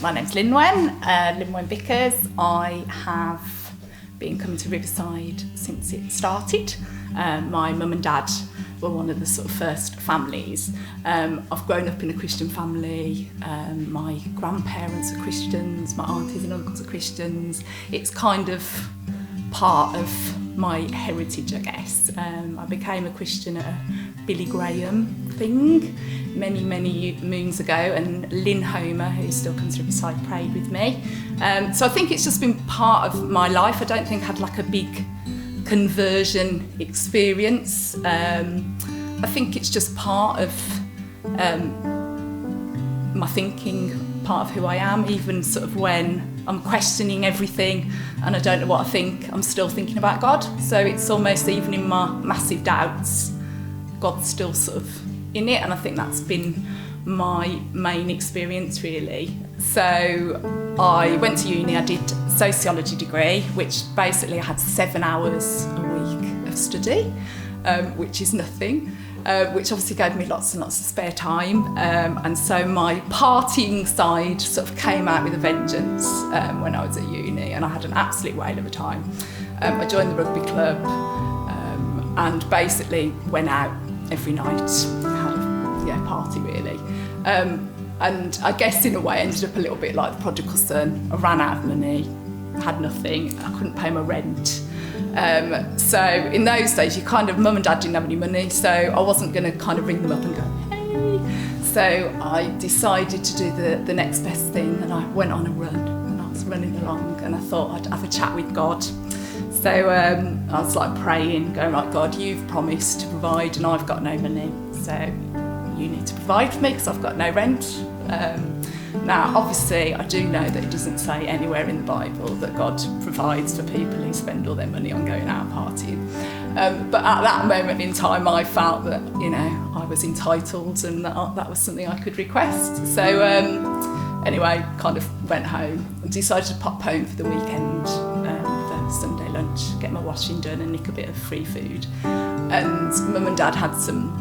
My name's Lynwen Vickers. I have been coming to Riverside since it started. My mum and dad were one of the sort of first families. I've grown up in a Christian family. My grandparents are Christians, my aunties and uncles are Christians. It's kind of part of my heritage, I guess. I became a Christian at a Billy Graham thing many moons ago, and Lynn Homer, who still comes to Riverside, prayed with me. So I think it's just been part of my life. I don't think I had like a big conversion experience. I think it's just part of my thinking, part of who I am, even sort of when I'm questioning everything and I don't know what I think, I'm still thinking about God. So it's almost, even in my massive doubts, God's still sort of in it, and I think that's been my main experience really. So I went to uni, I did a sociology degree, which basically I had 7 hours a week of study, which is nothing, which obviously gave me lots and lots of spare time. And so my partying side sort of came out with a vengeance when I was at uni, and I had an absolute whale of a time. I joined the rugby club and basically went out every night, had a party really. And I guess in a way ended up a little bit like the prodigal son. I ran out of money, had nothing, I couldn't pay my rent. So in those days, you kind of, mum and dad didn't have any money, so I wasn't going to kind of ring them up and go, hey. So I decided to do the next best thing, and I went on a run, and I was running along, and I thought I'd have a chat with God. So I was like praying, going like, God, you've promised to provide and I've got no money, so you need to provide for me because I've got no rent. Now, obviously, I do know that it doesn't say anywhere in the Bible that God provides for people who spend all their money on going out partying. But at that moment in time, I felt that, you know, I was entitled and that was something I could request. So anyway, kind of went home and decided to pop home for the weekend, for Sunday lunch, get my washing done and nick a bit of free food. And mum and dad had some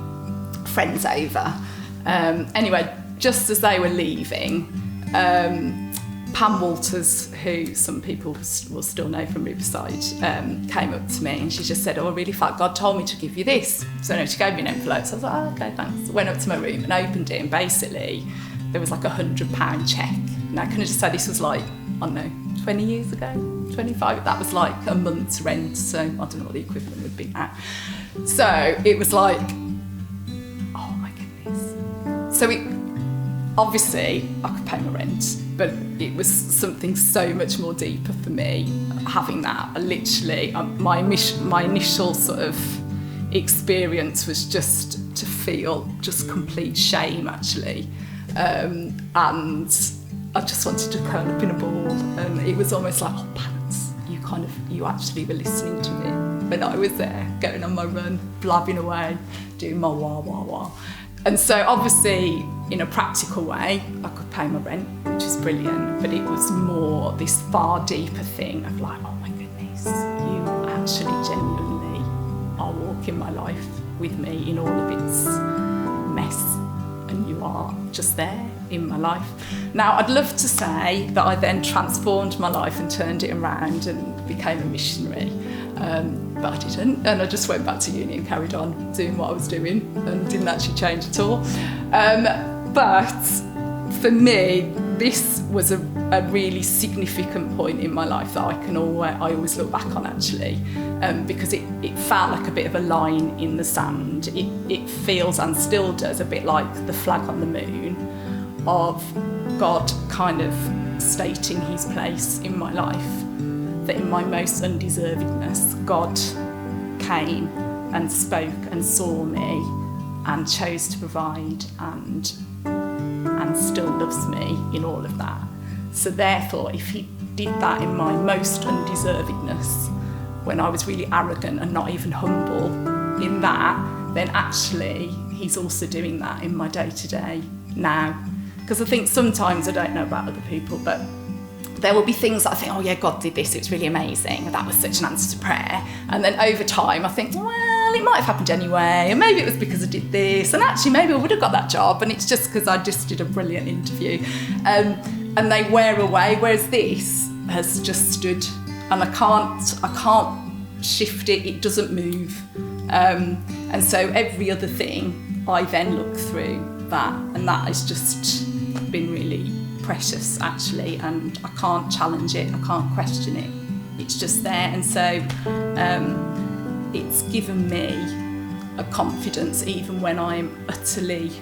friends over. Anyway, just as they were leaving, Pam Walters, who some people will still know from Riverside, came up to me and she just said, oh, I really felt God told me to give you this. So she gave me an envelope, so I was like, oh, okay, thanks. Went up to my room and opened it, and basically there was like a £100 cheque. Now, can I just say this was like, I don't know, 20 years ago, 25, that was like a month's rent, so I don't know what the equivalent would be now. So it was like, oh my goodness. So obviously I could pay my rent, but it was something so much more deeper for me having that. I literally, my initial sort of experience was just to feel just complete shame actually, and I just wanted to curl up in a ball, and it was almost like, oh pants, you actually were listening to me when I was there going on my run, blabbing away, doing my wah wah wah. And so obviously, in a practical way, I could pay my rent, which is brilliant, but it was more this far deeper thing of like, oh my goodness, you actually genuinely are walking my life with me in all of its mess, and you are just there in my life. Now, I'd love to say that I then transformed my life and turned it around and became a missionary. But I didn't, and I just went back to uni and carried on doing what I was doing and didn't actually change at all. But for me, this was a really significant point in my life that I always look back on actually, because it felt like a bit of a line in the sand. It feels, and still does, a bit like the flag on the moon of God kind of stating his place in my life. That in my most undeservedness, God came and spoke and saw me and chose to provide and still loves me in all of that. So therefore, if he did that in my most undeservedness, when I was really arrogant and not even humble in that, then actually he's also doing that in my day-to-day now. Because I think sometimes, I don't know about other people, but there will be things that I think, oh yeah, God did this, it's really amazing, that was such an answer to prayer. And then over time I think, well, it might have happened anyway, and maybe it was because I did this, and actually maybe I would have got that job, and it's just because I just did a brilliant interview. and they wear away, whereas this has just stood, and I can't shift it, it doesn't move. And so every other thing I then look through that, and that has just been really precious actually, and I can't challenge it, I can't question it, it's just there. And so it's given me a confidence even when I'm utterly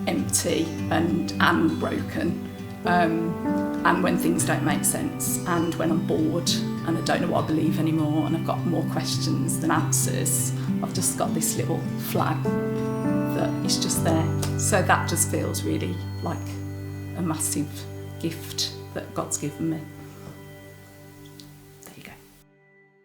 empty and broken, and when things don't make sense, and when I'm bored and I don't know what I believe anymore, and I've got more questions than answers. I've just got this little flag that is just there. So that just feels really like a massive gift that God's given me.